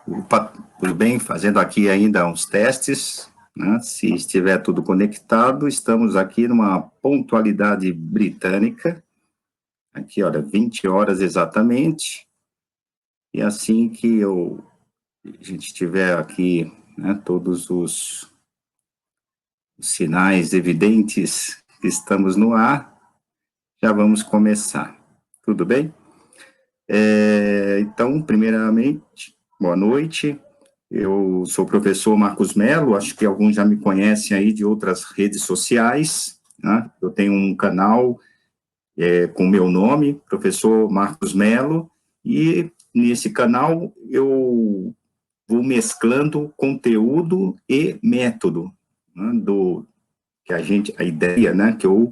Opa, tudo bem? Fazendo aqui ainda uns testes, né? Se estiver tudo conectado, estamos aqui numa pontualidade britânica, aqui, olha, 20 horas exatamente, e assim que a gente tiver aqui, né, todos os sinais evidentes que estamos no ar, já vamos começar. Tudo bem? Então, primeiramente, boa noite. Eu sou o professor Marcos Melo, acho que alguns já me conhecem aí de outras redes sociais, né? Eu tenho um canal com meu nome, professor Marcos Melo, e nesse canal eu vou mesclando conteúdo e método, né, a ideia, né, que eu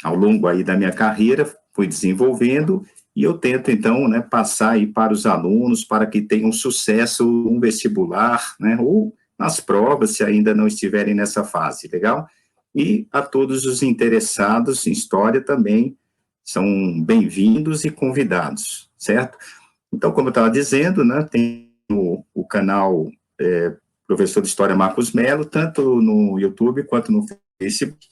ao longo aí da minha carreira, fui desenvolvendo, e eu tento, então, né, passar aí para os alunos, para que tenham sucesso no vestibular, né, ou nas provas, se ainda não estiverem nessa fase, legal? E a todos os interessados em história também são bem-vindos e convidados, certo? Então, como eu estava dizendo, né, tem o canal Professor de História Marcos Melo, tanto no YouTube quanto no Facebook,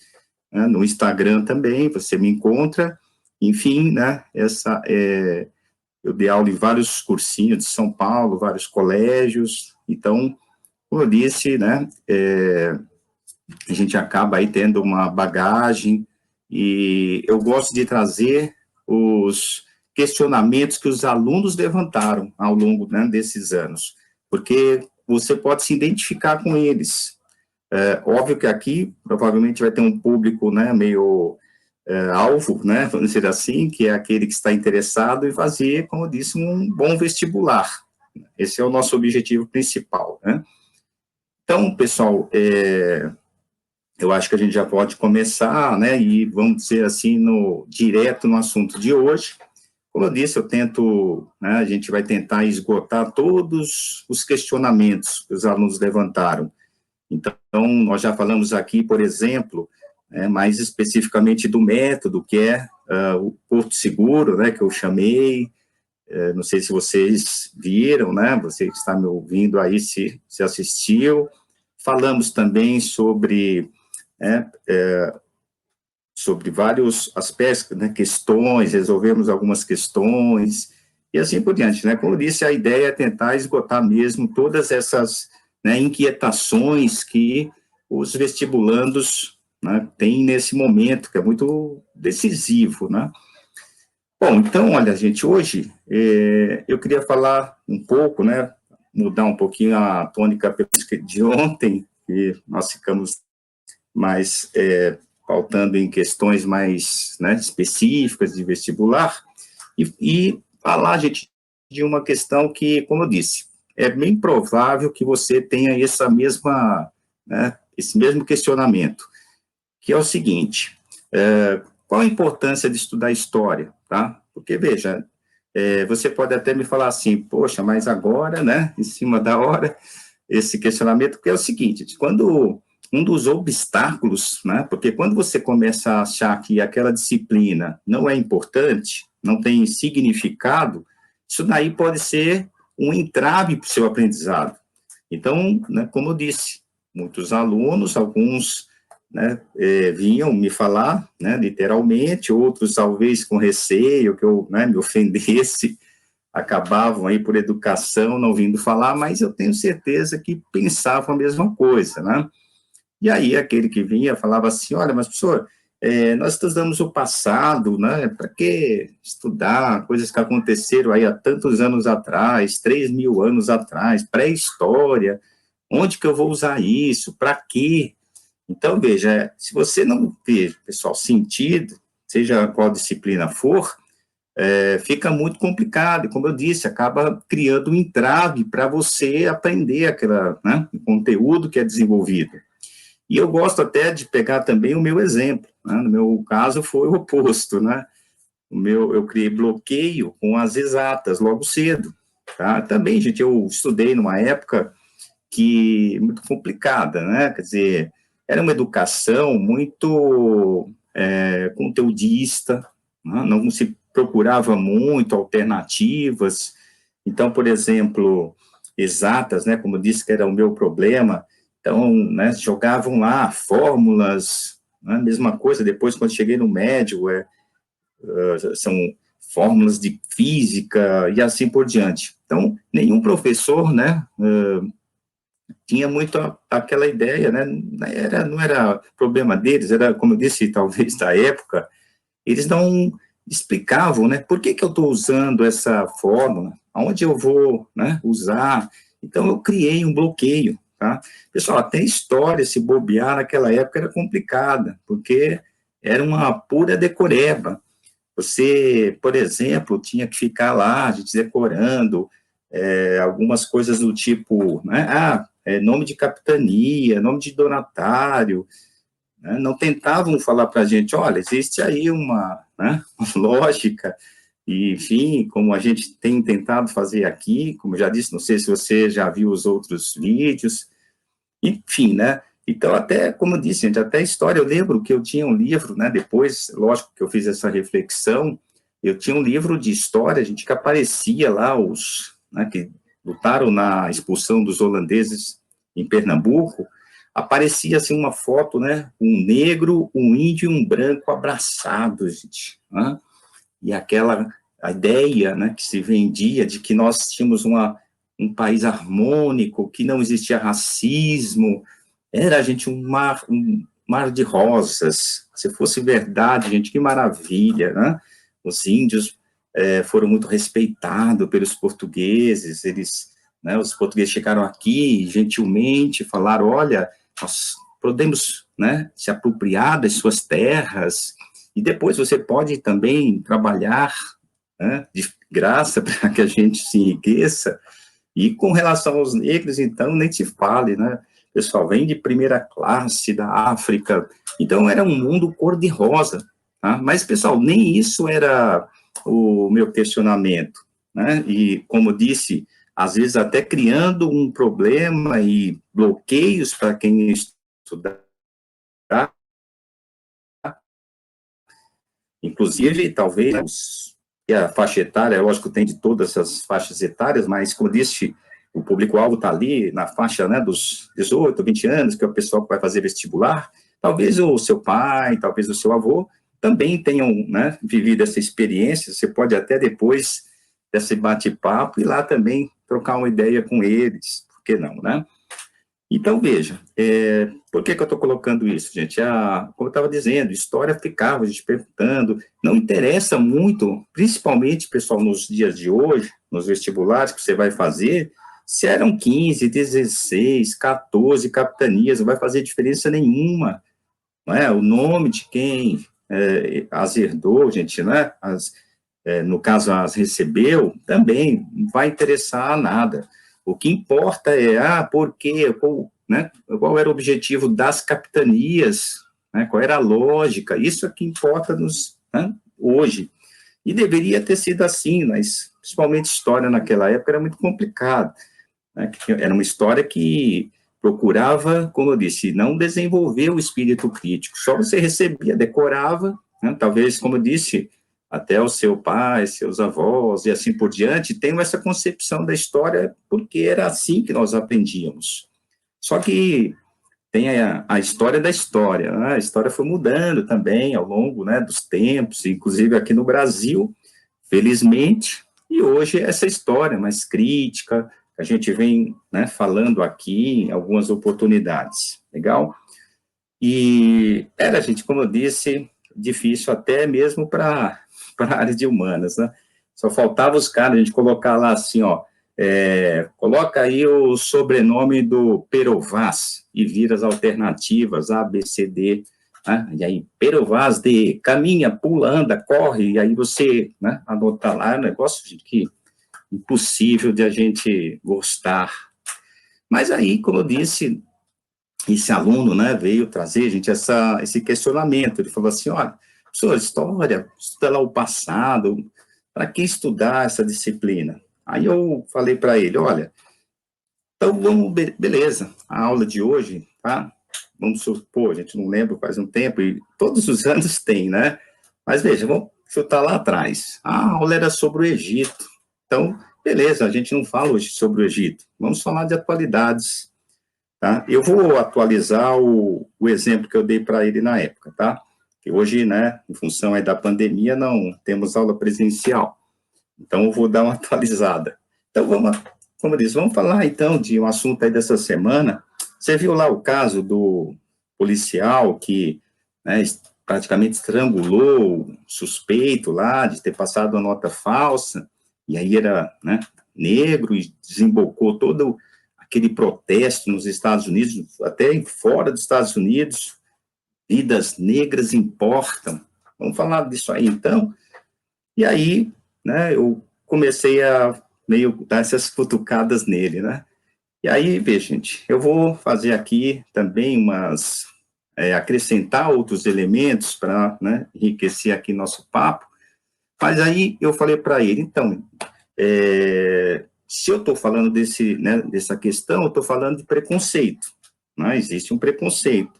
né, no Instagram também, você me encontra, enfim, né, eu dei aula em vários cursinhos de São Paulo, vários colégios, então, como eu disse, né, a gente acaba aí tendo uma bagagem, e eu gosto de trazer os questionamentos que os alunos levantaram ao longo, né, desses anos, porque você pode se identificar com eles. Óbvio que aqui provavelmente vai ter um público, né, meio alvo, né, vamos dizer assim, que é aquele que está interessado em fazer, como eu disse, um bom vestibular. Esse é o nosso objetivo principal, né? Então, pessoal, eu acho que a gente já pode começar, né, e vamos dizer assim, direto no assunto de hoje. Como eu disse, né, a gente vai tentar esgotar todos os questionamentos que os alunos levantaram. Então, nós já falamos aqui, por exemplo, mais especificamente do método, que é o Porto Seguro, né, que eu chamei, não sei se vocês viram, né, você que está me ouvindo aí, se assistiu. Falamos também né, sobre vários aspectos, né, questões, resolvemos algumas questões, e assim por diante, né, como eu disse, a ideia é tentar esgotar mesmo todas essas, né, inquietações que os vestibulandos, né, têm nesse momento, que é muito decisivo, né. Bom, então, olha, gente, hoje eu queria falar um pouco, né, mudar um pouquinho a tônica de ontem, que nós ficamos mais pautando em questões mais, né, específicas de vestibular, e falar, gente, de uma questão que, como eu disse, é bem provável que você tenha né, esse mesmo questionamento, que é o seguinte, qual a importância de estudar história, tá? Porque, veja, você pode até me falar assim, poxa, mas agora, né, em cima da hora, esse questionamento, que é o seguinte, quando um dos obstáculos, né, porque quando você começa a achar que aquela disciplina não é importante, não tem significado, isso daí pode ser um entrave para o seu aprendizado. Então, né, como eu disse, muitos alunos, alguns, né, vinham me falar, né, literalmente, outros talvez com receio que eu, né, me ofendesse, acabavam aí por educação não vindo falar, mas eu tenho certeza que pensavam a mesma coisa, né? E aí aquele que vinha falava assim, olha, mas professor, nós estudamos o passado, né? Para que estudar coisas que aconteceram aí há tantos anos atrás, 3.000 anos atrás, pré-história, onde que eu vou usar isso? Para quê? Então, veja, se você não vê, pessoal, sentido, seja qual disciplina for, fica muito complicado, e como eu disse, acaba criando um entrave para você aprender né, o conteúdo que é desenvolvido. E eu gosto até de pegar também o meu exemplo, né, no meu caso foi o oposto, né, eu criei bloqueio com as exatas logo cedo, tá? Também, gente, eu estudei numa época muito complicada, né, quer dizer, era uma educação muito conteudista, né, não se procurava muito alternativas, Então, por exemplo, exatas, né, como disse que era o meu problema, então, né, jogavam lá fórmulas, né, mesma coisa, depois quando cheguei no médio, são fórmulas de física e assim por diante. Então, nenhum professor, né, tinha muito aquela ideia, né, não era problema deles, era, como eu disse, talvez da época, eles não explicavam, né, por que eu estou usando essa fórmula, aonde eu vou, né, usar. Então, eu criei um bloqueio, tá? Pessoal, até história, se bobear naquela época era complicada, porque era uma pura decoreba. Você, por exemplo, tinha que ficar lá, a gente decorando algumas coisas do tipo, né, nome de capitania, nome de donatário, né, não tentavam falar para a gente, olha, existe aí né, uma lógica, e, enfim, como a gente tem tentado fazer aqui, como eu já disse, não sei se você já viu os outros vídeos, enfim, né, então até, como eu disse, gente, até história, eu lembro que eu tinha um livro, né, depois, lógico que eu fiz essa reflexão, eu tinha um livro de história, gente, que aparecia lá né, que lutaram na expulsão dos holandeses em Pernambuco, aparecia assim uma foto, né, um negro, um índio e um branco abraçados, gente, né? E a ideia, né, que se vendia de que nós tínhamos um país harmônico, que não existia racismo, era, gente, um mar de rosas, se fosse verdade, gente, que maravilha, né? Os índios foram muito respeitados pelos portugueses, né, os portugueses chegaram aqui, gentilmente, falaram, olha, nós podemos, né, se apropriar das suas terras, e depois você pode também trabalhar, né, de graça para que a gente se enriqueça. E com relação aos negros, então, nem se fale, né? Pessoal, vem de primeira classe da África, então era um mundo cor-de-rosa, tá? Mas, pessoal, nem isso era o meu questionamento, né? E, como disse, às vezes até criando um problema e bloqueios para quem estudar, inclusive, talvez, que a faixa etária, lógico, tem de todas as faixas etárias, mas, como disse, o público-alvo está ali na faixa, né, dos 18, 20 anos, que é o pessoal que vai fazer vestibular, talvez o seu pai, talvez o seu avô, também tenham, né, vivido essa experiência, você pode até depois desse bate-papo ir lá também trocar uma ideia com eles, por que não, né? Então, veja, por que eu estou colocando isso, gente? Como eu estava dizendo, história ficava a gente perguntando, não interessa muito, principalmente, pessoal, nos dias de hoje, nos vestibulares que você vai fazer, se eram 15, 16, 14 capitanias, não vai fazer diferença nenhuma, não é? O nome de quem as herdou, gente, né? No caso, as recebeu, também não vai interessar nada. O que importa por quê, qual era o objetivo das capitanias, né, qual era a lógica, isso é que importa né, hoje. E deveria ter sido assim, mas principalmente história naquela época era muito complicado, né, era uma história que procurava, como eu disse, não desenvolver o espírito crítico, só você recebia, decorava, né, talvez, como eu disse, até o seu pai, seus avós e assim por diante, tem essa concepção da história porque era assim que nós aprendíamos. Só que tem a história da história, né? A história foi mudando também ao longo, né, dos tempos, inclusive aqui no Brasil, felizmente, e hoje essa história mais crítica, a gente vem, né, falando aqui em algumas oportunidades, legal? E era, gente, como eu disse, difícil até mesmo para a área de humanas, né? Só faltava os caras, a gente colocar lá assim, ó, coloca aí o sobrenome do Perovaz e vira as alternativas A, B, C, D, né? E aí, Perovaz de caminha, pula, anda, corre, e aí você, né, anota lá, é um negócio de que impossível de a gente gostar. Mas aí, como eu disse, esse aluno, né, veio trazer, gente, esse questionamento. Ele falou assim, olha, professor, história, estuda lá o passado, para que estudar essa disciplina? Aí eu falei para ele, olha, então vamos, beleza, a aula de hoje, tá? Vamos supor, a gente não lembra faz um tempo, e todos os anos tem, né? Mas veja, vamos chutar lá atrás. A aula era sobre o Egito. Então, beleza, a gente não fala hoje sobre o Egito, vamos falar de atualidades, tá? Eu vou atualizar o exemplo que eu dei para ele na época, tá? Que hoje, né, em função aí da pandemia, não temos aula presencial, então eu vou dar uma atualizada. Então, como eu disse, vamos falar então de um assunto aí dessa semana. Você viu lá o caso do policial que, né, praticamente estrangulou o suspeito lá de ter passado uma nota falsa, e aí era, né, negro, e desembocou todo aquele protesto nos Estados Unidos, até fora dos Estados Unidos, vidas negras importam. Vamos falar disso aí, então? E aí, né, eu comecei a meio dar essas cutucadas nele, né? E aí, veja, gente, eu vou fazer aqui também acrescentar outros elementos para, né, enriquecer aqui nosso papo, mas aí eu falei para ele, então, se eu estou falando dessa questão, eu estou falando de preconceito, né? Existe um preconceito.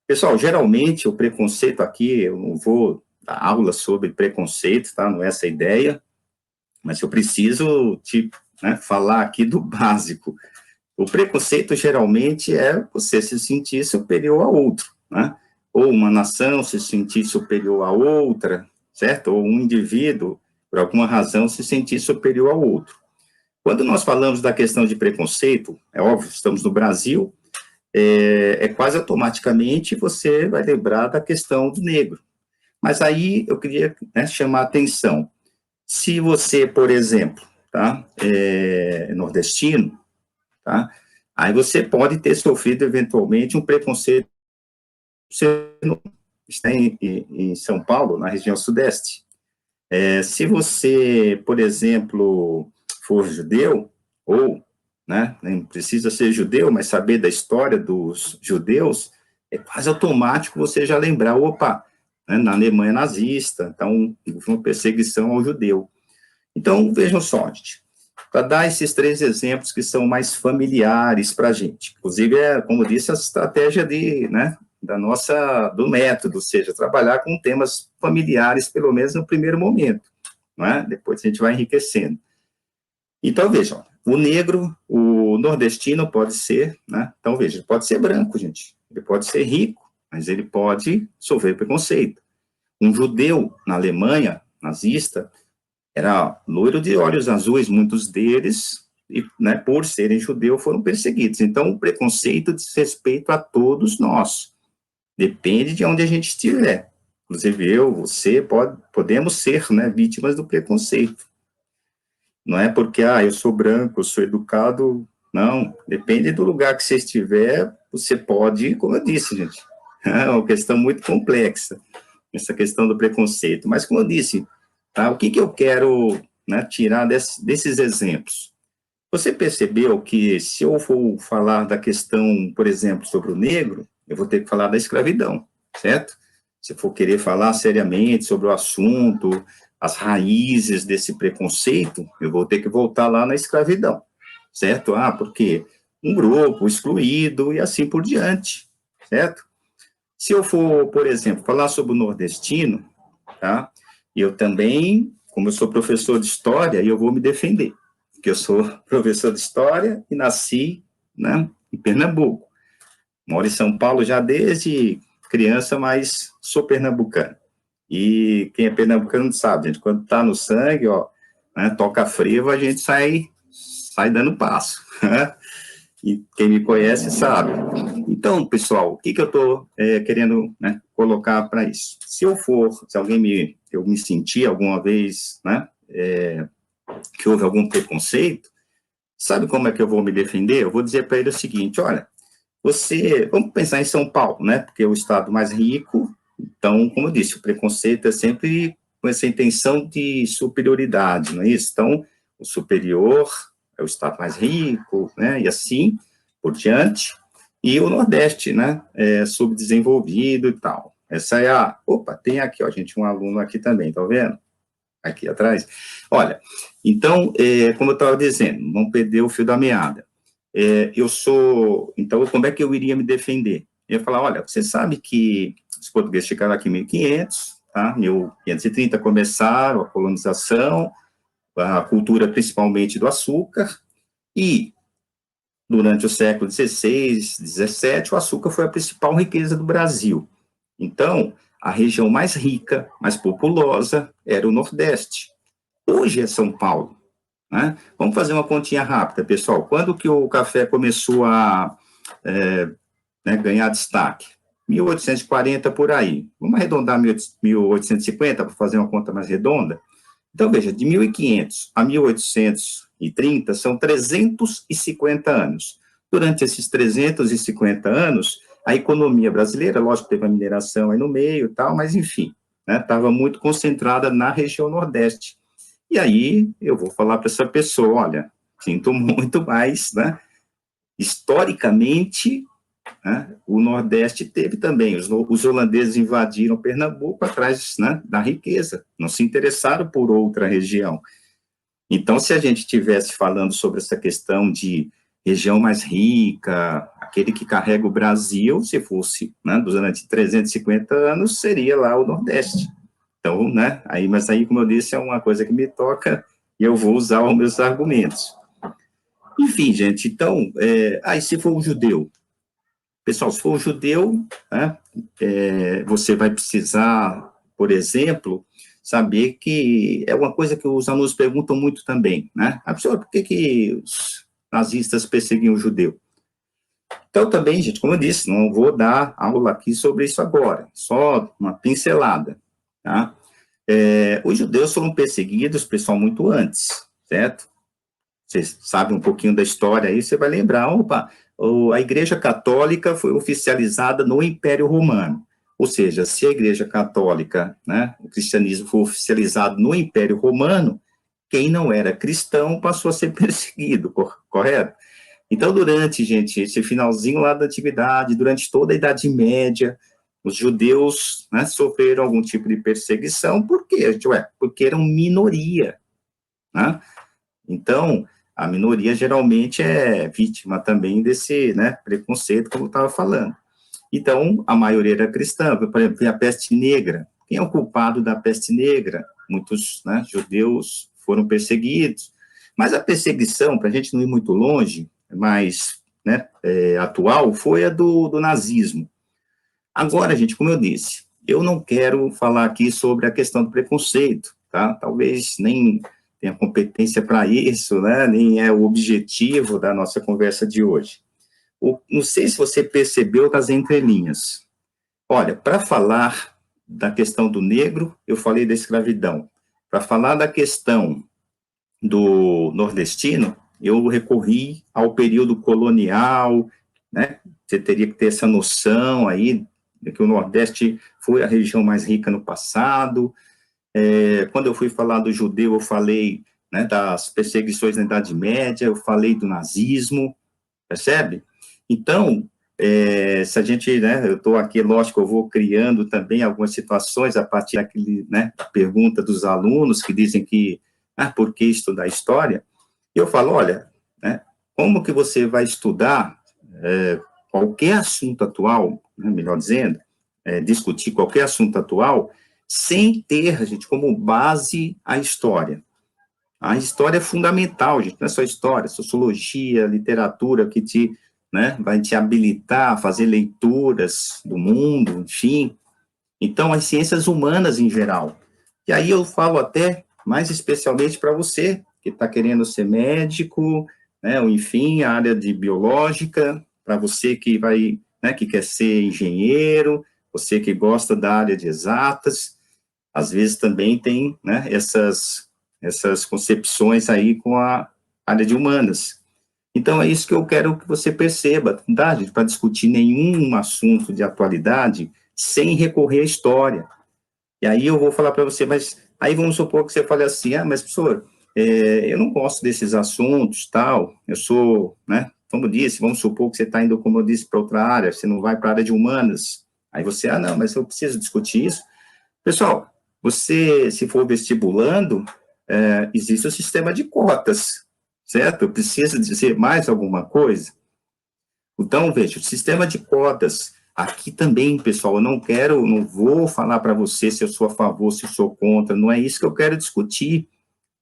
Pessoal, geralmente o preconceito aqui, eu não vou dar aula sobre preconceito, tá? Não é essa a ideia, mas eu preciso né, falar aqui do básico. O preconceito geralmente é você se sentir superior a outro, né? Ou uma nação se sentir superior a outra, certo? Ou um indivíduo, por alguma razão, se sentir superior ao outro. Quando nós falamos da questão de preconceito, é óbvio, estamos no Brasil, quase automaticamente você vai lembrar da questão do negro. Mas aí eu queria, né, chamar a atenção. Se você, por exemplo, tá, nordestino, tá, aí você pode ter sofrido eventualmente um preconceito. Você está em São Paulo, na região sudeste. Se você, por exemplo, for judeu, ou, né, nem precisa ser judeu, mas saber da história dos judeus, é quase automático você já lembrar, opa, né, na Alemanha nazista, então, houve uma perseguição ao judeu. Então, vejam só, gente, para dar esses 3 exemplos que são mais familiares para a gente. Inclusive, como eu disse, a estratégia né, do método, ou seja, trabalhar com temas familiares, pelo menos no primeiro momento, não é? Depois a gente vai enriquecendo. Então, vejam, o negro, o nordestino pode ser, né? Então, veja, pode ser branco, gente, ele pode ser rico, mas ele pode sofrer preconceito. Um judeu na Alemanha, nazista, era loiro de olhos azuis, muitos deles, e, né, por serem judeus, foram perseguidos. Então, o preconceito diz respeito a todos nós, depende de onde a gente estiver. Inclusive, você, podemos ser, né, vítimas do preconceito. Não é porque, eu sou branco, eu sou educado, não, depende do lugar que você estiver, você pode, como eu disse, gente, é uma questão muito complexa, essa questão do preconceito, mas como eu disse, tá, o que eu quero, né, tirar desses exemplos? Você percebeu que se eu for falar da questão, por exemplo, sobre o negro, eu vou ter que falar da escravidão, certo? Se for querer falar seriamente sobre o assunto, as raízes desse preconceito, eu vou ter que voltar lá na escravidão, certo? Porque um grupo excluído e assim por diante, certo? Se eu for, por exemplo, falar sobre o nordestino, tá? Eu também, como eu sou professor de história, eu vou me defender, porque eu sou professor de história e nasci, né, em Pernambuco. Moro em São Paulo já desde criança, mas sou pernambucano. E quem é pernambucano sabe, gente, quando tá no sangue, ó, né, toca frevo, a gente sai dando passo. E quem me conhece sabe. Então, pessoal, o que eu estou querendo, né, colocar para isso? Se eu me sentir alguma vez, né, que houve algum preconceito, sabe como é que eu vou me defender? Eu vou dizer para ele o seguinte, olha, vamos pensar em São Paulo, né, porque é o estado mais rico, então, como eu disse, o preconceito é sempre com essa intenção de superioridade, não é isso? Então, o superior é o estado mais rico, né, e assim por diante, e o Nordeste, né, subdesenvolvido e tal. Essa é opa, tem aqui, ó, gente, um aluno aqui também, tá vendo? Aqui atrás. Olha, então, como eu estava dizendo, não perder o fio da meada. Então, como é que eu iria me defender? Eu ia falar, olha, você sabe que os portugueses chegaram aqui em 1500, tá? 1530 começaram a colonização, a cultura principalmente do açúcar, e durante o século XVI, XVII, o açúcar foi a principal riqueza do Brasil. Então, a região mais rica, mais populosa, era o Nordeste. Hoje é São Paulo, né? Vamos fazer uma continha rápida, pessoal. Quando que o café começou a ganhar destaque? 1840 por aí. Vamos arredondar 1850 para fazer uma conta mais redonda? Então, veja, de 1500 a 1830 são 350 anos. Durante esses 350 anos, a economia brasileira, lógico, teve a mineração aí no meio e tal, mas enfim, estava muito concentrada na região Nordeste. E aí eu vou falar para essa pessoa, olha, sinto muito, mas, historicamente, o Nordeste teve também, os holandeses invadiram Pernambuco atrás, da riqueza, não se interessaram por outra região. Então, se a gente estivesse falando sobre essa questão de região mais rica, aquele que carrega o Brasil, se fosse durante 350 anos, seria lá o Nordeste. Então, mas aí, como eu disse, é uma coisa que me toca e eu vou usar os meus argumentos. Enfim, gente, então, aí se for um judeu, pessoal, se for um judeu, você vai precisar, por exemplo, saber que é uma coisa que os alunos perguntam muito também, Professor, por que os nazistas perseguiam o judeu? Então, também, gente, como eu disse, não vou dar aula aqui sobre isso agora, só uma pincelada, tá? Os judeus foram perseguidos, pessoal, muito antes, certo? Você sabe um pouquinho da história aí, você vai lembrar, a Igreja Católica foi oficializada no Império Romano, ou seja, se a Igreja Católica, o cristianismo foi oficializado no Império Romano, quem não era cristão passou a ser perseguido, correto? Então, durante, gente, esse finalzinho lá da Antiguidade, durante toda a Idade Média, os judeus sofreram algum tipo de perseguição, por quê? Porque eram minoria, Então, a minoria geralmente é vítima também desse preconceito, como eu estava falando. Então, a maioria era cristã. Por exemplo, a peste negra. Quem é o culpado da peste negra? Muitos judeus foram perseguidos. Mas a perseguição, para a gente não ir muito longe, mais atual, foi a do nazismo. Agora, gente, como eu disse, eu não quero falar aqui sobre a questão do preconceito, tá? Talvez nem tenha competência para isso, nem é o objetivo da nossa conversa de hoje. Não sei se você percebeu das entrelinhas. Olha, para falar da questão do negro, eu falei da escravidão. Para falar da questão do nordestino, eu recorri ao período colonial, Você teria que ter essa noção aí, de que o Nordeste foi a região mais rica no passado. Quando eu fui falar do judeu, eu falei das perseguições na Idade Média, eu falei do nazismo, percebe? Então, se a gente, eu estou aqui, lógico, eu vou criando também algumas situações a partir da pergunta dos alunos que dizem que, por que estudar história? Eu falo, olha, como que você vai estudar qualquer assunto atual, melhor dizendo, discutir qualquer assunto atual, sem ter, gente, como base a história. A história é fundamental, gente, não é só história, sociologia, literatura, que vai te habilitar a fazer leituras do mundo, enfim. Então, as ciências humanas em geral. E aí eu falo até, mais especialmente para você, que está querendo ser médico, ou enfim, a área de biológica, para você que vai, que quer ser engenheiro, você que gosta da área de exatas, às vezes também tem, essas concepções aí com a área de humanas. Então, é isso que eu quero que você perceba, tá, gente? Para discutir nenhum assunto de atualidade sem recorrer à história. E aí eu vou falar para você, mas aí vamos supor que você fale assim, mas professor, eu não gosto desses assuntos, tal, eu sou, vamos supor que você está indo, como eu disse, para outra área, você não vai para a área de humanas. Aí você, não, mas eu preciso discutir isso. Pessoal, você, se for vestibulando, existe o sistema de cotas, certo? Precisa dizer mais alguma coisa? Então, veja, o sistema de cotas, aqui também, pessoal, eu não vou falar para você se eu sou a favor, se eu sou contra, não é isso que eu quero discutir.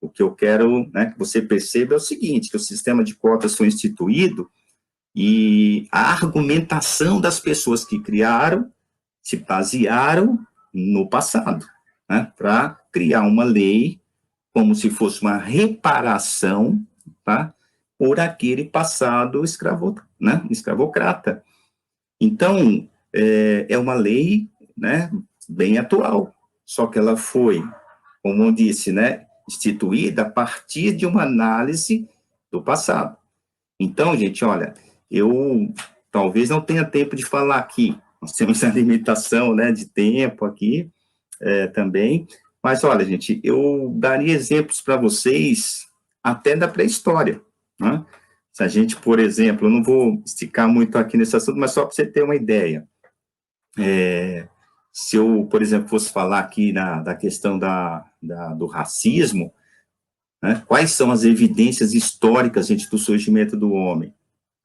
O que eu quero, né, que você perceba é o seguinte, que o sistema de cotas foi instituído e a argumentação das pessoas que criaram se basearam no passado, né, para criar uma lei como se fosse uma reparação, tá, por aquele passado escravocrata. Então, é uma lei, né, bem atual, só que ela foi, como eu disse, né, instituída a partir de uma análise do passado. Então, gente, olha, eu talvez não tenha tempo de falar aqui, nós temos a limitação, né, de tempo aqui também, mas olha, gente, eu daria exemplos para vocês até da pré-história, né? Se a gente, por exemplo, eu não vou esticar muito aqui nesse assunto, mas só para você ter uma ideia, se eu, por exemplo, fosse falar aqui da questão do racismo, né, quais são as evidências históricas, gente, do surgimento do homem?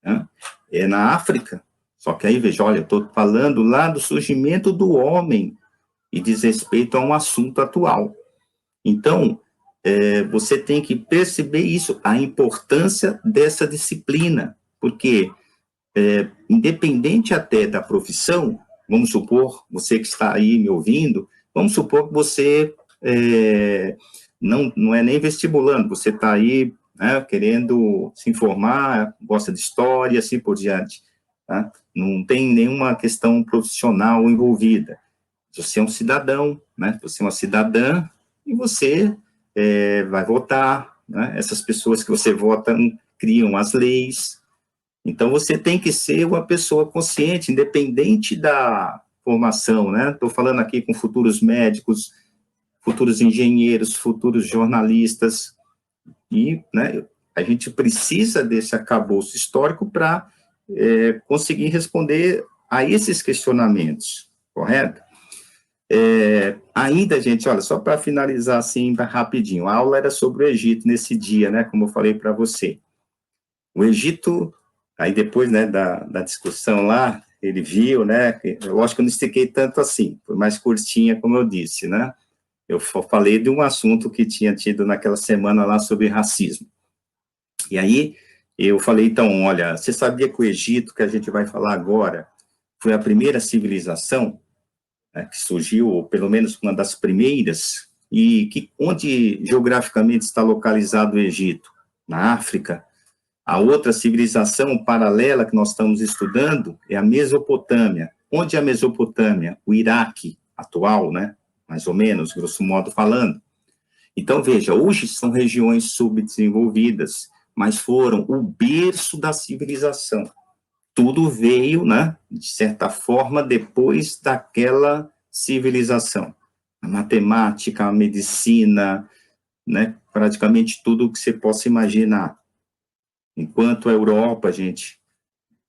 Né? É na África, só que aí, veja, olha, eu estou falando lá do surgimento do homem e diz respeito a um assunto atual. Então, você tem que perceber isso, a importância dessa disciplina, porque, independente até da profissão, vamos supor, você que está aí me ouvindo, vamos supor que você não é nem vestibulando, você está aí, né, querendo se informar, gosta de história, assim por diante, tá? Não tem nenhuma questão profissional envolvida. Você é um cidadão, né? Você é uma cidadã e você vai votar, né? Essas pessoas que você vota criam as leis. Então, você tem que ser uma pessoa consciente, independente da formação, né? Estou falando aqui com futuros médicos, futuros engenheiros, futuros jornalistas, e, né, a gente precisa desse arcabouço histórico para conseguir responder a esses questionamentos, correto? Ainda, gente, olha, só para finalizar assim, rapidinho, a aula era sobre o Egito nesse dia, né, como eu falei para você. O Egito, aí depois, né, da discussão lá, ele viu, né, eu acho que eu não estiquei tanto assim, foi mais curtinha, como eu disse, né, eu falei de um assunto que tinha tido naquela semana lá sobre racismo. E aí, eu falei, então, olha, você sabia que o Egito, que a gente vai falar agora, foi a primeira civilização, né, que surgiu, ou pelo menos uma das primeiras, e onde geograficamente está localizado o Egito? Na África. A outra civilização paralela que nós estamos estudando é a Mesopotâmia. Onde é a Mesopotâmia? O Iraque atual, né? Mais ou menos, grosso modo falando. Então, veja, hoje são regiões subdesenvolvidas, mas foram o berço da civilização. Tudo veio, né, de certa forma, depois daquela civilização. A matemática, a medicina, né, praticamente tudo o que você possa imaginar. Enquanto a Europa, gente,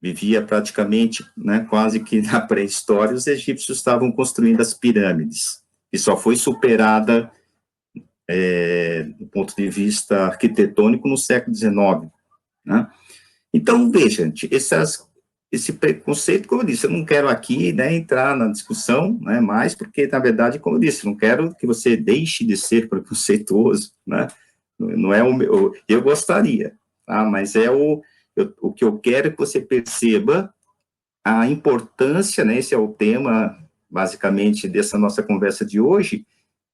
vivia praticamente, né, quase que na pré-história, os egípcios estavam construindo as pirâmides, e só foi superada, do ponto de vista arquitetônico, no século XIX, né? Então, veja, gente, esse preconceito, como eu disse, eu não quero aqui, né, entrar na discussão, né, mais, porque, na verdade, como eu disse, não quero que você deixe de ser preconceituoso, né, não é o meu, eu gostaria, tá, mas o que eu quero é que você perceba a importância, né, esse é o tema, basicamente, dessa nossa conversa de hoje,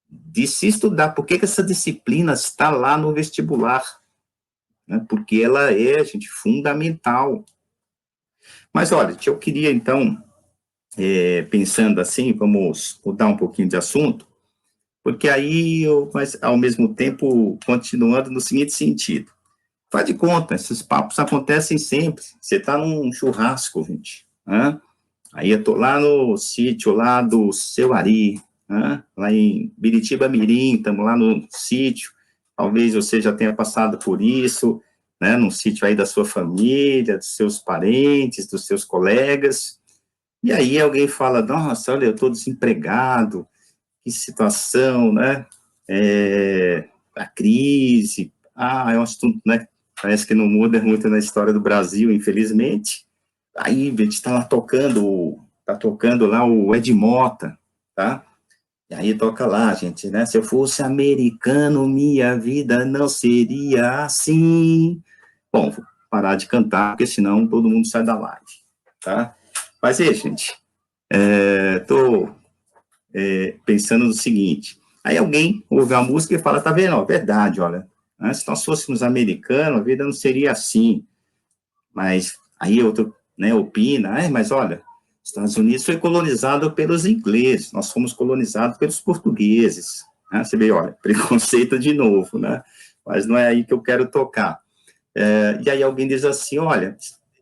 de se estudar, por que essa disciplina está lá no vestibular, né, porque ela é, gente, fundamental. Mas, olha, eu queria, então, pensando assim, vamos mudar um pouquinho de assunto, porque aí, mas, ao mesmo tempo, continuando no seguinte sentido. Faz de conta, esses papos acontecem sempre. Você está num churrasco, gente, né? Aí eu estou lá no sítio lá do Seu Ari, né? Lá em Biritiba Mirim, estamos lá no sítio, talvez você já tenha passado por isso, né? Num sítio aí da sua família, dos seus parentes, dos seus colegas, e aí alguém fala, nossa, olha, eu estou desempregado, que situação, né? A crise, é um assunto, né? Parece que não muda muito na história do Brasil, infelizmente. Aí a gente está lá tocando lá o Ed Mota, tá? E aí toca lá, gente, né? Se eu fosse americano, minha vida não seria assim. Bom, vou parar de cantar, porque senão todo mundo sai da live, tá? Mas aí, gente, tô pensando no seguinte, aí alguém ouve a música e fala, tá vendo, ó, verdade, olha, né, se nós fôssemos americanos, a vida não seria assim, mas aí outro, né, opina, mas olha, os Estados Unidos foi colonizado pelos ingleses, nós fomos colonizados pelos portugueses, né, você vê, olha, preconceito de novo, né, mas não é aí que eu quero tocar. E aí alguém diz assim, olha,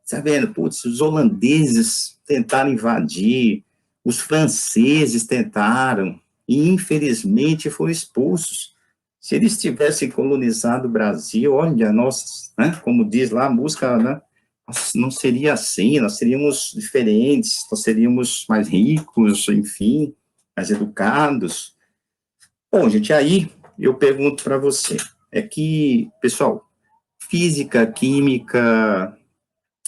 tá vendo, putz, os holandeses tentaram invadir, os franceses tentaram, e infelizmente foram expulsos. Se eles tivessem colonizado o Brasil, olha, nossa, né, como diz lá a música, né, não seria assim, nós seríamos diferentes, nós seríamos mais ricos, enfim, mais educados. Bom, gente, aí eu pergunto para você, é que, pessoal, física, química,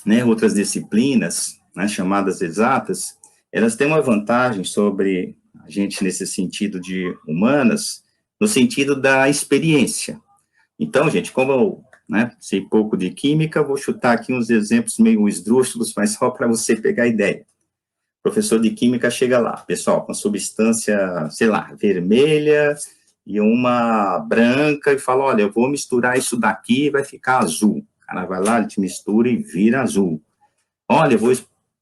né, outras disciplinas, né, chamadas exatas, elas têm uma vantagem sobre a gente nesse sentido de humanas, no sentido da experiência. Então, gente, como eu, né, sei pouco de química, vou chutar aqui uns exemplos meio esdrúxulos, mas só para você pegar a ideia. O professor de química chega lá, pessoal, com substância, sei lá, vermelha e uma branca, e fala, olha, eu vou misturar isso daqui e vai ficar azul. O cara vai lá, ele te mistura e vira azul. Olha, eu vou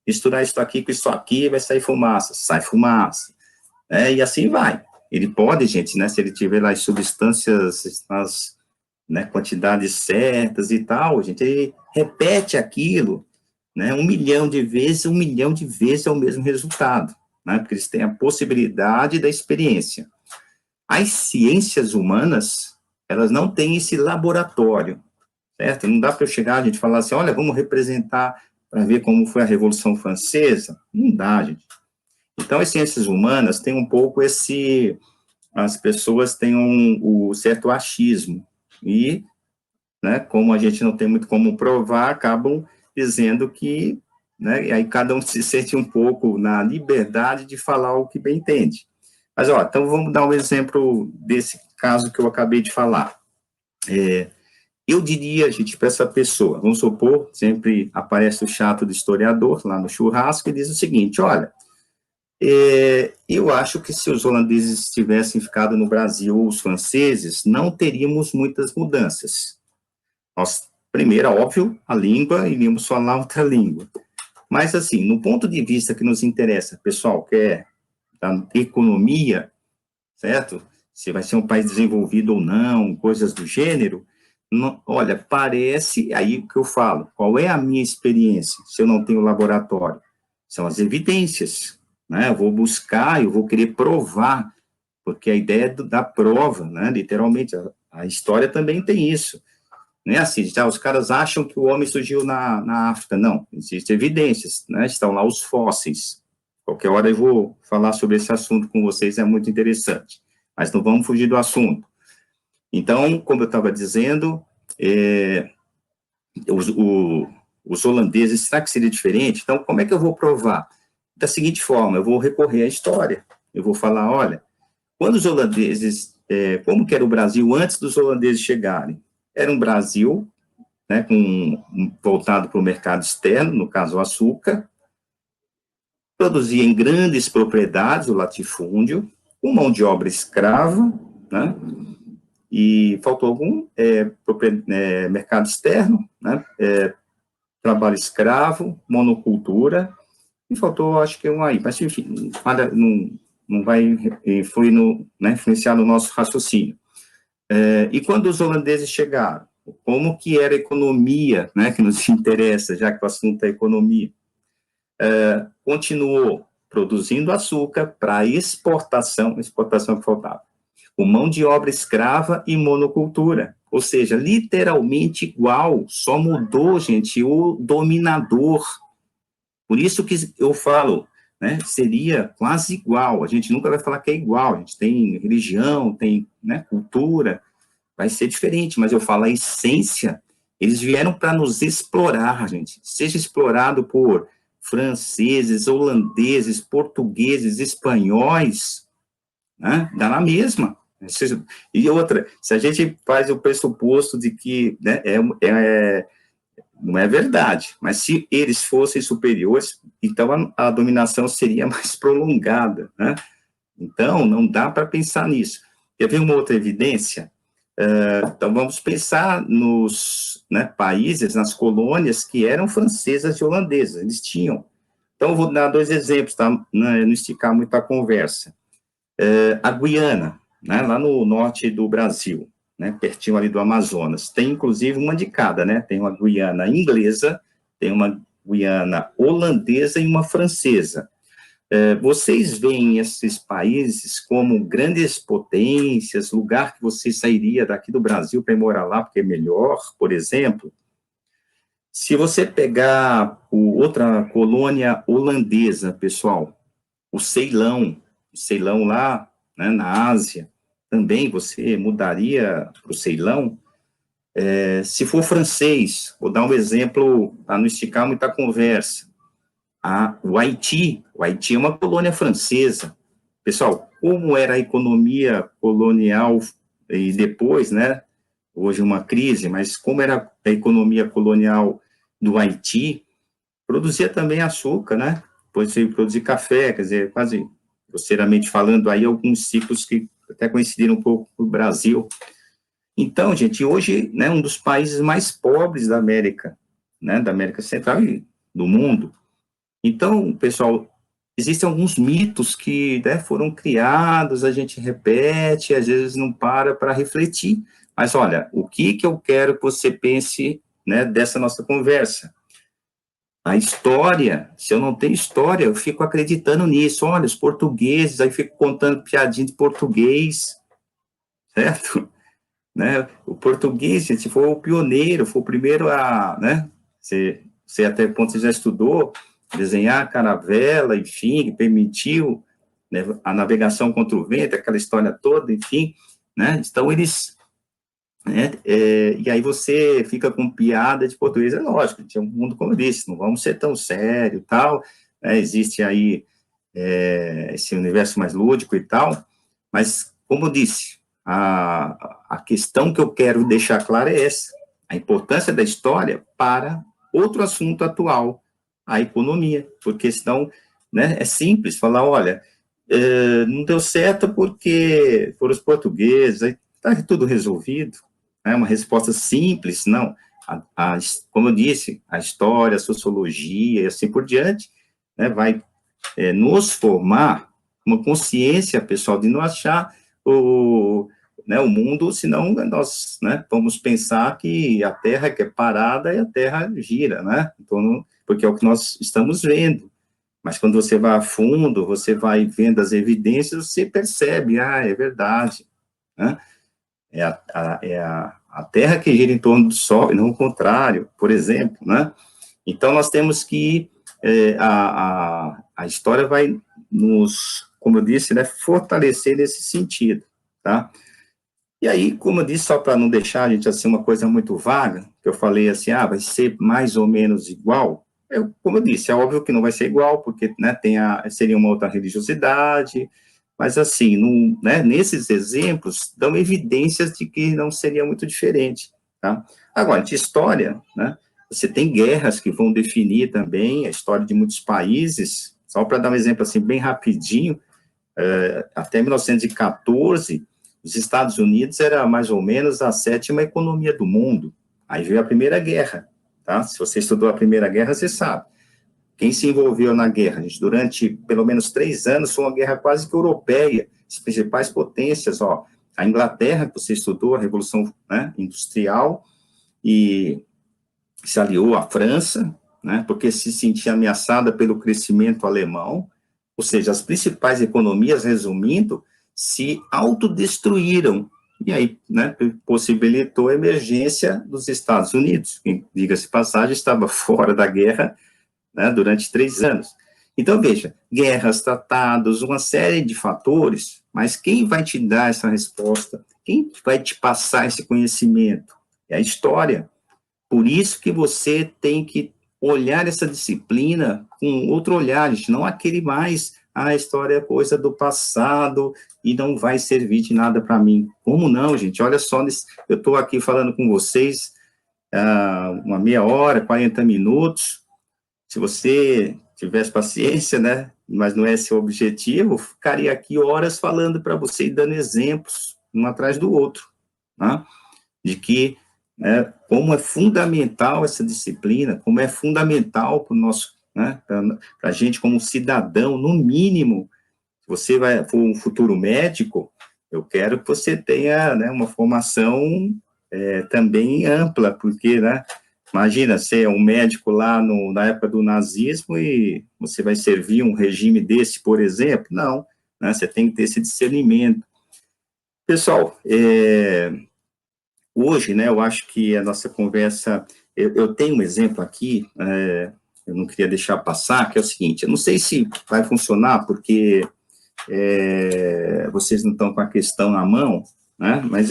misturar isso aqui com isso aqui, vai sair fumaça. Sai fumaça. E assim vai. Ele pode, gente, né, se ele tiver lá as substâncias nas, né, quantidades certas e tal, gente, ele repete aquilo, né, 1 milhão de vezes é o mesmo resultado, né, porque eles têm a possibilidade da experiência. As ciências humanas, elas não têm esse laboratório, certo? Não dá para eu chegar, a gente, falar assim, olha, vamos representar para ver como foi a Revolução Francesa. Não dá, gente. Então, as ciências humanas têm um pouco as pessoas têm o certo achismo, e, né, como a gente não tem muito como provar, acabam dizendo que, né, e aí cada um se sente um pouco na liberdade de falar o que bem entende. Mas, ó, então vamos dar um exemplo desse caso que eu acabei de falar. Eu diria, gente, para essa pessoa, vamos supor, sempre aparece o chato do historiador lá no churrasco e diz o seguinte, olha, eu acho que se os holandeses tivessem ficado no Brasil, ou os franceses, não teríamos muitas mudanças. Nós, primeiro, óbvio, a língua, iríamos falar outra língua. Mas, assim, no ponto de vista que nos interessa, pessoal, que é da economia, certo? Se vai ser um país desenvolvido ou não, coisas do gênero, não, olha, parece, aí que eu falo, qual é a minha experiência, se eu não tenho laboratório? São as evidências, né? Eu vou buscar, eu vou querer provar, porque a ideia da prova, né? Literalmente, a história também tem isso. Não é assim, já, os caras acham que o homem surgiu na África, não, existem evidências, né? Estão lá os fósseis. Qualquer hora eu vou falar sobre esse assunto com vocês, é muito interessante. Mas não vamos fugir do assunto. Então, como eu estava dizendo, os holandeses, será que seria diferente? Então, como é que eu vou provar? Da seguinte forma, eu vou recorrer à história. Eu vou falar, olha, quando os holandeses, como que era o Brasil antes dos holandeses chegarem? Era um Brasil, né, voltado para o mercado externo, no caso o açúcar, produzia em grandes propriedades, o latifúndio, com mão de obra escrava, né, e faltou algum mercado externo, né, trabalho escravo, monocultura, e faltou, acho que um aí, mas enfim, não vai influenciar no nosso raciocínio. E quando os holandeses chegaram, como que era a economia, né, que nos interessa, já que o assunto é economia? Continuou produzindo açúcar para exportação que faltava, com mão de obra escrava e monocultura, ou seja, literalmente igual, só mudou, gente, o dominador. Por isso que eu falo, né, seria quase igual, a gente nunca vai falar que é igual, a gente tem religião, tem, né, cultura, vai ser diferente, mas eu falo, a essência, eles vieram para nos explorar, gente, seja explorado por franceses, holandeses, portugueses, espanhóis, né? Dá na mesma. E outra, se a gente faz o pressuposto de que, né, não é verdade, mas se eles fossem superiores, então a dominação seria mais prolongada, né? Então, não dá para pensar nisso. Quer ver uma outra evidência? Então, vamos pensar nos, né, países, nas colônias que eram francesas e holandesas, eles tinham. Então, eu vou dar dois exemplos, tá? Não esticar muito a conversa. A Guiana, né, lá no norte do Brasil, né, pertinho ali do Amazonas, tem inclusive uma de cada, né? Tem uma Guiana inglesa, tem uma Guiana holandesa e uma francesa. Vocês veem esses países como grandes potências, lugar que você sairia daqui do Brasil para morar lá porque é melhor, por exemplo? Se você pegar outra colônia holandesa, pessoal, o Ceilão lá, né, na Ásia, também você mudaria para o Ceilão? Se for francês, vou dar um exemplo para não esticar muita conversa. O Haiti é uma colônia francesa. Pessoal, como era a economia colonial e depois, né, hoje uma crise, mas como era a economia colonial do Haiti, produzia também açúcar, né, depois veio produzir café, quer dizer, quase, grosseiramente falando, aí alguns ciclos que até coincidiram um pouco com o Brasil. Então, gente, hoje, né, um dos países mais pobres da América, né, da América Central e do mundo. Então, pessoal, existem alguns mitos que, né, foram criados, a gente repete, às vezes não para refletir. Mas, olha, o que eu quero que você pense, né, dessa nossa conversa? A história, se eu não tenho história, eu fico acreditando nisso. Olha, os portugueses, aí fico contando piadinha de português, certo? Né? O português, gente, foi o pioneiro, foi o primeiro a, né? Você até ponto você já estudou, desenhar caravela, enfim, que permitiu, né, a navegação contra o vento, aquela história toda, enfim, né? Então, eles, né, e aí você fica com piada de português, é lógico, tinha um mundo como eu disse, não vamos ser tão sério, tal, né, existe aí esse universo mais lúdico e tal, mas, como eu disse, a questão que eu quero deixar clara é essa, a importância da história para outro assunto atual, a economia, porque senão, né, é simples falar, olha, não deu certo porque foram os portugueses, aí está tudo resolvido, é uma resposta simples, não, como eu disse, a história, a sociologia e assim por diante, né, vai nos formar uma consciência, pessoal, de não achar né, o mundo, senão nós, né, vamos pensar que a Terra que é parada e a Terra gira, né? Então, porque é o que nós estamos vendo. Mas quando você vai a fundo, você vai vendo as evidências, você percebe, é verdade, né? A Terra que gira em torno do Sol, e não o contrário, por exemplo, né? Então, nós temos que, a história vai nos, como eu disse, né, fortalecer nesse sentido, tá? E aí, como eu disse, só para não deixar a gente assim uma coisa muito vaga, que eu falei assim, vai ser mais ou menos igual, como eu disse, é óbvio que não vai ser igual, porque, né, seria uma outra religiosidade, mas assim, né, nesses exemplos, dão evidências de que não seria muito diferente, tá? Agora, de história, né, você tem guerras que vão definir também a história de muitos países, só para dar um exemplo assim, bem rapidinho, até 1914, os Estados Unidos era mais ou menos a 7ª economia do mundo. Aí veio a Primeira Guerra, tá? Se você estudou a Primeira Guerra, você sabe. Quem se envolveu na guerra, gente, durante pelo menos 3 anos, foi uma guerra quase que europeia. As principais potências, a Inglaterra, que você estudou, a Revolução, né, Industrial, e se aliou à França, né, porque se sentia ameaçada pelo crescimento alemão, ou seja, as principais economias, resumindo, se autodestruíram, e aí, né, possibilitou a emergência dos Estados Unidos, que, diga-se passagem, estava fora da guerra, né, durante 3 anos. Então, veja, guerras, tratados, uma série de fatores, mas quem vai te dar essa resposta? Quem vai te passar esse conhecimento? É a história. Por isso que você tem que olhar essa disciplina com outro olhar, gente, não aquele mais a história é coisa do passado e não vai servir de nada para mim. Como não, gente? Olha só, eu estou aqui falando com vocês uma meia hora, 40 minutos. Se você tivesse paciência, né, mas não é esse o objetivo, ficaria aqui horas falando para você e dando exemplos, um atrás do outro, né, de que, né, como é fundamental essa disciplina, como é fundamental para o nosso, né, para a gente como cidadão, no mínimo, se você for um futuro médico, eu quero que você tenha, né, uma formação também ampla, porque, né, imagina, ser um médico lá na época do nazismo e você vai servir um regime desse, por exemplo? Não, né, você tem que ter esse discernimento. Pessoal, hoje, né, eu acho que a nossa conversa, eu tenho um exemplo aqui, eu não queria deixar passar, que é o seguinte, eu não sei se vai funcionar, porque vocês não estão com a questão na mão, né, mas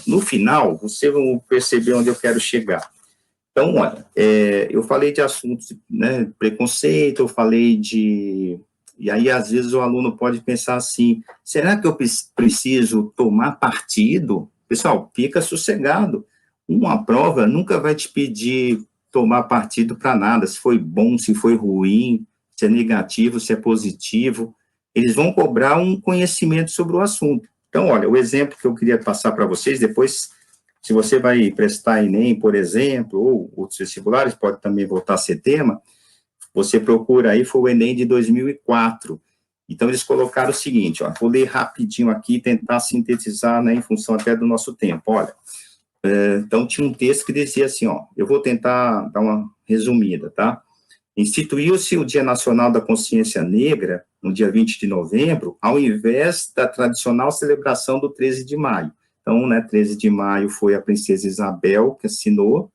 no final, vocês vão perceber onde eu quero chegar. Então, olha, eu falei de assuntos, né, preconceito, eu falei de... E aí, às vezes, o aluno pode pensar assim, será que eu preciso tomar partido? Pessoal, fica sossegado. Uma prova nunca vai te pedir tomar partido para nada, se foi bom, se foi ruim, se é negativo, se é positivo. Eles vão cobrar um conhecimento sobre o assunto. Então, olha, o exemplo que eu queria passar para vocês, depois, se você vai prestar Enem, por exemplo, ou outros vestibulares, pode também voltar a ser tema, você procura aí, foi o Enem de 2004. Então, eles colocaram o seguinte, ó, vou ler rapidinho aqui, tentar sintetizar, né, em função até do nosso tempo. Olha, então, tinha um texto que dizia assim, ó, eu vou tentar dar uma resumida, tá? Instituiu-se o Dia Nacional da Consciência Negra, no dia 20 de novembro, ao invés da tradicional celebração do 13 de maio. Então, né, 13 de maio foi a princesa Isabel que assinou,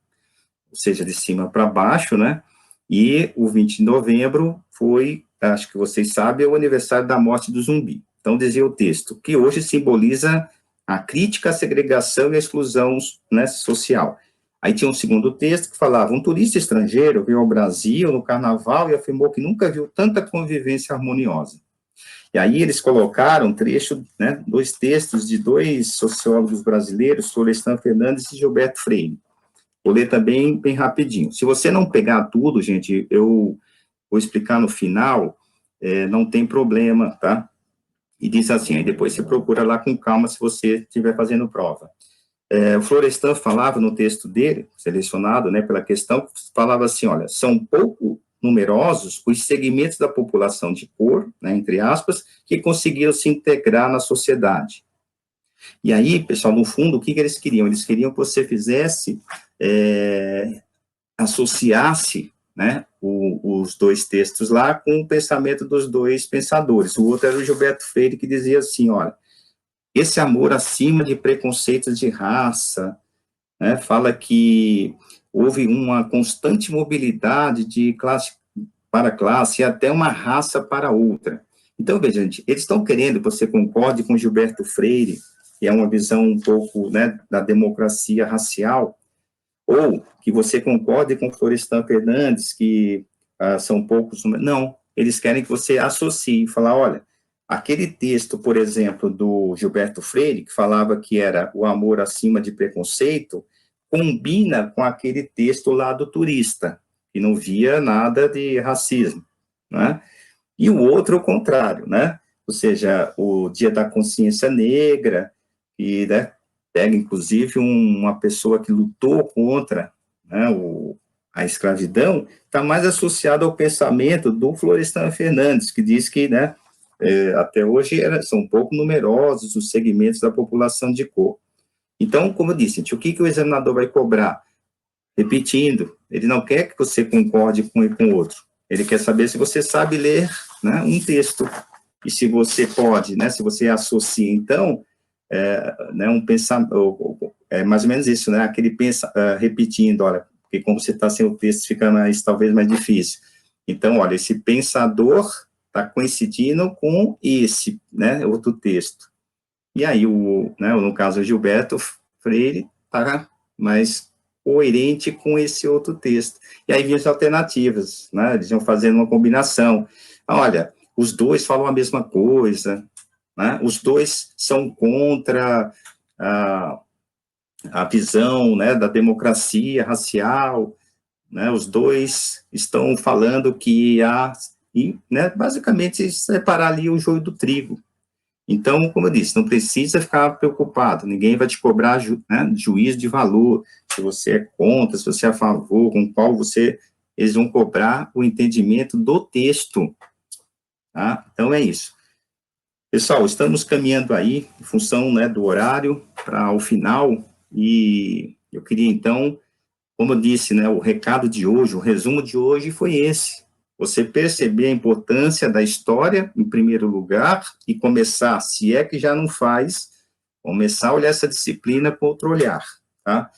ou seja, de cima para baixo, né, e o 20 de novembro foi, acho que vocês sabem, o aniversário da morte do Zumbi. Então, dizia o texto, que hoje simboliza a crítica à segregação e à exclusão, né, social. Aí tinha um segundo texto que falava, um turista estrangeiro veio ao Brasil no carnaval e afirmou que nunca viu tanta convivência harmoniosa. E aí eles colocaram trecho, né, dois textos de dois sociólogos brasileiros, Florestan Fernandes e Gilberto Freire. Vou ler também bem rapidinho. Se você não pegar tudo, gente, eu vou explicar no final, não tem problema, tá? E diz assim, aí depois você procura lá com calma se você estiver fazendo prova. O Florestan falava no texto dele, selecionado, né, pela questão, falava assim, olha, são pouco numerosos os segmentos da população de cor, né, entre aspas, que conseguiram se integrar na sociedade. E aí, pessoal, no fundo, o que eles queriam? Eles queriam que você fizesse, associasse, né, os dois textos lá com o pensamento dos dois pensadores. O outro era o Gilberto Freire, que dizia assim, olha, esse amor acima de preconceitos de raça, né, fala que houve uma constante mobilidade de classe para classe e até uma raça para outra. Então, veja, gente, eles estão querendo que você concorde com Gilberto Freire, que é uma visão um pouco, né, da democracia racial, ou que você concorde com Florestan Fernandes, que são poucos... Não, eles querem que você associe e falar, olha, aquele texto, por exemplo, do Gilberto Freire, que falava que era o amor acima de preconceito, combina com aquele texto lá do turista, que não via nada de racismo, né? E o outro, o contrário, né? Ou seja, o Dia da Consciência Negra, e, né, pega, inclusive, uma pessoa que lutou contra, né, a escravidão, está mais associado ao pensamento do Florestan Fernandes, que diz que, né, até hoje são pouco numerosos os segmentos da população de cor. Então, como eu disse, o que o examinador vai cobrar? Repetindo, ele não quer que você concorde com um e com o outro, ele quer saber se você sabe ler, né, um texto, e se você pode, né, se você associa, então, né, um pensamento, mais ou menos isso, né, aquele repetindo, olha, porque como você está sem o texto, fica talvez mais difícil. Então, olha, esse pensador está coincidindo com esse, né, outro texto. E aí, né, no caso, o Gilberto Freire está mais coerente com esse outro texto. E aí vinham as alternativas, né, eles iam fazendo uma combinação. Olha, os dois falam a mesma coisa, né? Os dois são contra a visão, né, da democracia racial, né? Os dois estão falando que há, né, basicamente, separar ali o joio do trigo. Então, como eu disse, não precisa ficar preocupado, ninguém vai te cobrar né, juízo de valor, se você é contra, se você é a favor, com qual você... Eles vão cobrar o entendimento do texto, tá? Então, é isso. Pessoal, estamos caminhando aí, em função, né, do horário, para o final, e eu queria, então, como eu disse, né, o recado de hoje, o resumo de hoje foi esse: você perceber a importância da história, em primeiro lugar, e começar, se é que já não faz, começar a olhar essa disciplina com outro olhar, tá?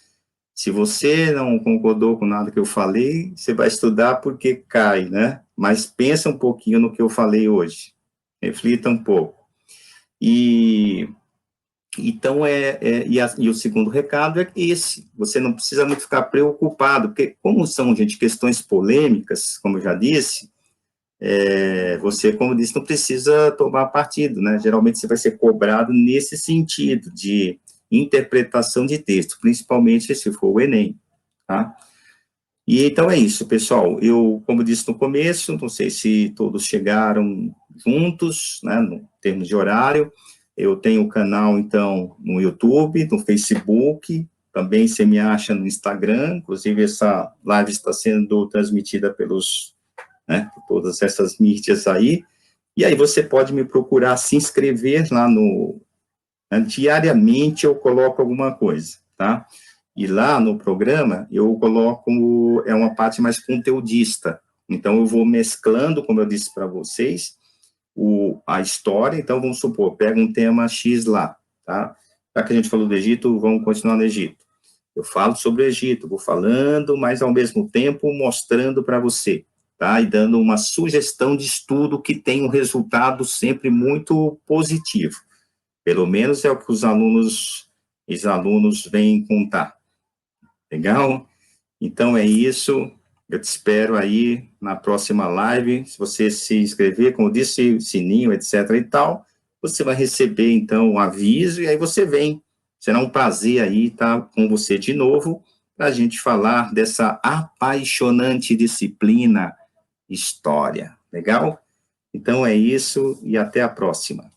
Se você não concordou com nada que eu falei, você vai estudar porque cai, né? Mas pensa um pouquinho no que eu falei hoje, reflita um pouco. E então, e o segundo recado é esse: você não precisa muito ficar preocupado, porque como são, gente, questões polêmicas, como eu já disse, você, como disse, não precisa tomar partido, né? Geralmente você vai ser cobrado nesse sentido, de interpretação de texto, principalmente se for o Enem, tá? E então é isso, pessoal. Eu, como disse no começo, não sei se todos chegaram juntos, né, no termos de horário. Eu tenho o canal, então, no YouTube, no Facebook, também você me acha no Instagram, inclusive essa live está sendo transmitida pelos, né, por todas essas mídias aí, e aí você pode me procurar, se inscrever lá no... Né, diariamente eu coloco alguma coisa, tá? E lá no programa, eu coloco, uma parte mais conteudista. Então, eu vou mesclando, como eu disse para vocês, a história. Então, vamos supor, pega um tema X lá, tá? Já que a gente falou do Egito, vamos continuar no Egito. Eu falo sobre o Egito, vou falando, mas ao mesmo tempo mostrando para você, tá? E dando uma sugestão de estudo que tem um resultado sempre muito positivo. Pelo menos é o que os alunos vêm contar. Legal? Então é isso. Eu te espero aí na próxima live. Se você se inscrever, como eu disse, sininho, etc. e tal, você vai receber então um aviso e aí você vem. Será um prazer aí estar com você de novo para a gente falar dessa apaixonante disciplina, história. Legal? Então é isso e até a próxima.